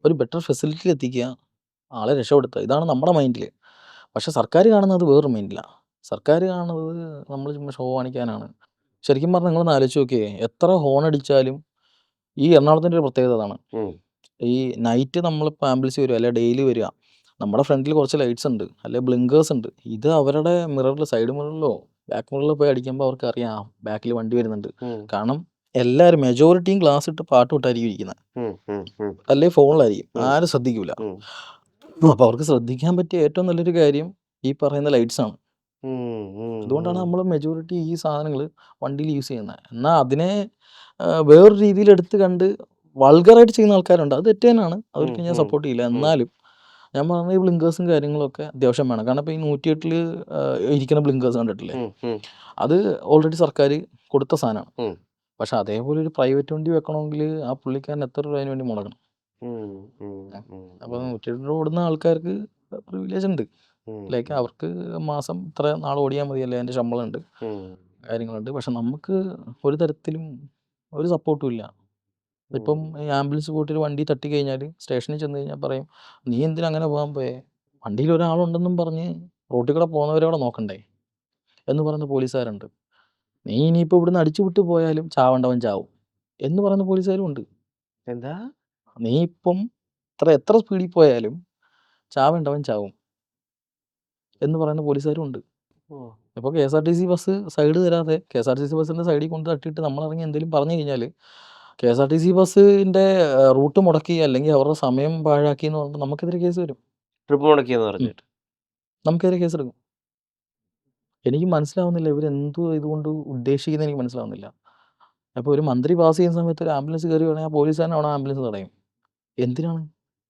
ഒരു ബെറ്റർ ഫെസിലിറ്റിയിൽ എത്തിക്കുക, ആളെ രക്ഷപ്പെടുത്തുക. ഇതാണ് നമ്മുടെ മൈൻഡിൽ. പക്ഷേ സർക്കാർ കാണുന്നത് വേറൊരു മൈൻഡിലാണ്. സർക്കാർ കാണുന്നത് നമ്മൾ ചുമ്മാ ഷോ കാണിക്കാനാണ്. ശരിക്കും പറഞ്ഞാൽ നിങ്ങളൊന്ന് ആലോചിച്ച് നോക്കിയേ, എത്ര ഹോൺ അടിച്ചാലും ഈ എറണാകുളത്തിൻ്റെ ഒരു പ്രത്യേകത അതാണ്. ഈ നൈറ്റ് നമ്മളിപ്പോൾ ആംബുലൻസ് വരിക, അല്ലെങ്കിൽ ഡെയിലി വരിക, നമ്മുടെ ഫ്രണ്ടിൽ കുറച്ച് ലൈറ്റ്സ് ഉണ്ട്, അല്ലെങ്കിൽ ബ്ലിങ്കേഴ്സ് ഉണ്ട്. ഇത് അവരുടെ മിററിൽ, സൈഡ് മിററിലോ ബാക്ക് മിററിലോ പോയി അടിക്കുമ്പോൾ അവർക്ക് അറിയാം ബാക്കിൽ വണ്ടി വരുന്നുണ്ട്. കാരണം എല്ലാവരും മെജോറിറ്റിയും ഗ്ലാസ് ഇട്ട് പാട്ട് വിട്ടായിരിക്കും ഇരിക്കുന്നത്, അല്ലെങ്കിൽ ഫോണിലായിരിക്കും, ആരും ശ്രദ്ധിക്കൂല. അപ്പോൾ അവർക്ക് ശ്രദ്ധിക്കാൻ പറ്റിയ ഏറ്റവും നല്ലൊരു കാര്യം ഈ പറയുന്ന ലൈറ്റ്സ് ആണ്. അതുകൊണ്ടാണ് നമ്മൾ മെജോറിറ്റി ഈ സാധനങ്ങൾ വണ്ടിയിൽ യൂസ് ചെയ്യുന്നത്. എന്നാൽ അതിനെ വേറൊരു രീതിയിൽ എടുത്ത് കണ്ട് വൾഗറായിട്ട് ചെയ്യുന്ന ആൾക്കാരുണ്ട്. അത് തെറ്റ് തന്നെയാണ്, അവർക്ക് ഞാൻ സപ്പോർട്ട് ചെയ്യില്ല. എന്നാലും ഞാൻ പറഞ്ഞ ഈ ബ്ലിങ്കേഴ്സും കാര്യങ്ങളൊക്കെ അത്യാവശ്യം വേണം. കാരണം ഇപ്പോൾ ഈ 108 ഇരിക്കുന്ന ബ്ലിങ്കേഴ്സ് കണ്ടിട്ടില്ലേ, അത് ഓൾറെഡി സർക്കാർ കൊടുത്ത സാധനമാണ്. പക്ഷെ അതേപോലെ ഒരു പ്രൈവറ്റ് വണ്ടി വെക്കണമെങ്കിൽ ആ പുള്ളിക്കാരൻ എത്ര രൂപ അതിന് വേണ്ടി മുടക്കണം. അപ്പോൾ 108 ഓടുന്ന ആൾക്കാർക്ക് പ്രിവിലേജ് ഉണ്ട്. ലൈക്ക് അവർക്ക് മാസം ഇത്ര നാൾ ഓടിയാൽ മതിയല്ലേ, അതിൻ്റെ ശമ്പളം ഉണ്ട്, കാര്യങ്ങളുണ്ട്. പക്ഷെ നമുക്ക് ഒരു തരത്തിലും ഒരു സപ്പോർട്ടും ഇല്ല. ഇപ്പം ഈ ആംബുലൻസ് പോയിട്ടൊരു വണ്ടി തട്ടി കഴിഞ്ഞാൽ സ്റ്റേഷനിൽ ചെന്ന് കഴിഞ്ഞാൽ പറയും, നീ എന്തിനാ അങ്ങനെ പോകാൻ പോയേ, വണ്ടിയിൽ ഒരാളുണ്ടെന്നും പറഞ്ഞ് റോട്ടിൽ കൂടെ പോകുന്നവരവിടെ നോക്കണ്ടേ എന്ന് പറയുന്ന പോലീസുകാരുണ്ട്. നീ ഇനിയിപ്പോൾ ഇവിടുന്ന് അടിച്ചു വിട്ട് പോയാലും ചാവേണ്ടവൻ ചാവും എന്ന് പറയുന്ന പോലീസുകാരും ഉണ്ട്. എന്താ? നീ ഇപ്പം എത്ര സ്പീഡിൽ പോയാലും ചാവേണ്ടവൻ ചാവും എന്ന് പറയുന്ന പോലീസുകാരും ഉണ്ട്. ഇപ്പോൾ KSRTC ബസ് സൈഡ് തരാതെ KSRTC ബസ്സിൻ്റെ സൈഡിൽ കൊണ്ട് തട്ടിയിട്ട് നമ്മളിറങ്ങി എന്തെങ്കിലും പറഞ്ഞു കഴിഞ്ഞാൽ KSRTC ബസ്സിൻ്റെ റൂട്ട് മുടക്കി, അല്ലെങ്കിൽ അവരുടെ സമയം പാഴാക്കി എന്ന് പറഞ്ഞിട്ട് നമുക്കെതിരെ കേസ് വരും. ട്രിപ്പ് മുടക്കിയെന്ന് പറഞ്ഞിട്ട് നമുക്കെതിരെ കേസെടുക്കും. എനിക്ക് മനസ്സിലാവുന്നില്ല ഇവരെന്തോ ഇതുകൊണ്ട് ഉദ്ദേശിക്കുന്നത്, എനിക്ക് മനസ്സിലാവുന്നില്ല. അപ്പോൾ ഒരു മന്ത്രി പാസ് ചെയ്യുന്ന സമയത്ത് ഒരു ആംബുലൻസ് കയറി വേണമെങ്കിൽ ആ പോലീസുകാരൻ അവിടെ ആംബുലൻസ് തടയും. എന്തിനാണ്?